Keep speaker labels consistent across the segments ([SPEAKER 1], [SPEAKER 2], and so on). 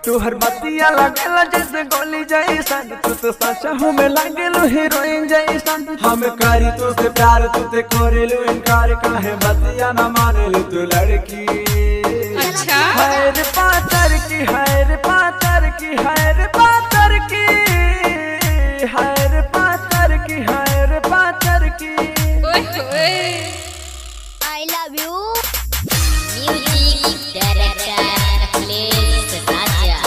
[SPEAKER 1] तुहर बतिया लगेला जैसे गोली जैसन, तू तो सच में लागेलू हीरोइन जैसन। हम करी तो से प्यार तू ते करेलू इनकार, काहे बतिया न मानेलू तू लड़की।
[SPEAKER 2] अच्छा
[SPEAKER 1] हैर पातर की, हैर पातर की, हैर पातर की, हैर पातर की, हैर पातर की।
[SPEAKER 3] I love you. Music director Akhilesh Raja.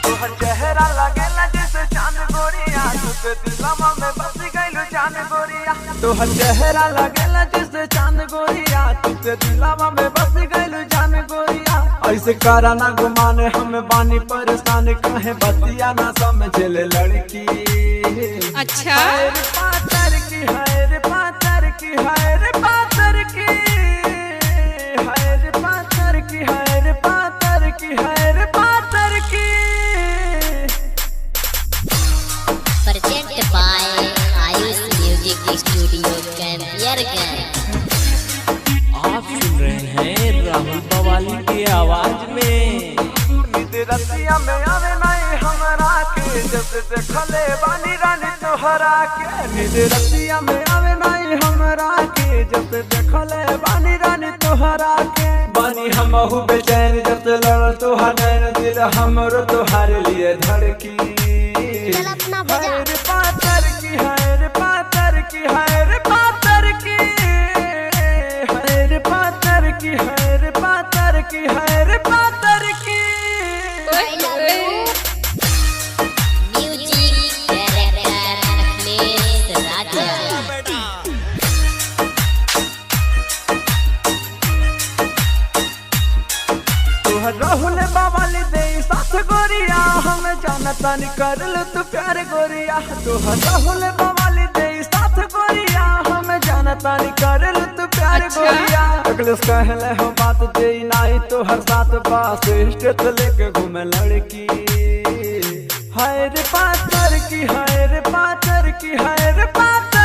[SPEAKER 1] तोहर चेहरा लगेला जैसे चांद गोरिया, तुके दिलवा में बस गइलू जान गोरिया। तोहर चेहरा लगेला जैसे चांद गोरिया, तुके दिलवा में बस गइलू जान गोरिया। ऐसे करा ना गुमाने हम बानी परेशान, काहे बतिया ना समझले लड़की।
[SPEAKER 2] अच्छा
[SPEAKER 1] हैर पातर की, हैर पातर की, हैर पातर की, हैर पातर की, हैर पातर की, हैर पातर की।
[SPEAKER 3] Present by Ayush Music Studio Campiargan.
[SPEAKER 4] आप सुन रहे हैं राहुल बवाली की आवाज में।
[SPEAKER 1] नींद रतिया में आवे नहीं हमरा के, जब देखले बानी रानी तोहरा के। नींद रतिया में आवे नहीं हमरा के, जब देखले बानी रानी तोहरा के। बानी हमहु बेचैन जब लड़ तोहर नैन, दिल हमरो तोहार लिए धड़की।
[SPEAKER 3] चल अपना बजा।
[SPEAKER 1] हैर पातर की, हैर पातर की, हैर पातर की, हैर पातर की, हैर पातर की, हैर पातर की।
[SPEAKER 3] I love you. Music director Akhilesh Raja.
[SPEAKER 1] तोहर राहुल बावाली दे साथ गोरिया, हम जानता नहीं करल तू प्यार गोरिया। तोहर राहुल बावाली दे साथ गोरिया, हम जानता नहीं करल तू प्यार
[SPEAKER 2] अच्छा।
[SPEAKER 1] गोरिया। अगले कहले हो बात दे नहीं तो हर साथ पास स्टेट लेके घूमे लड़की। हैर पातर की, हैर पातर की, हैर पातर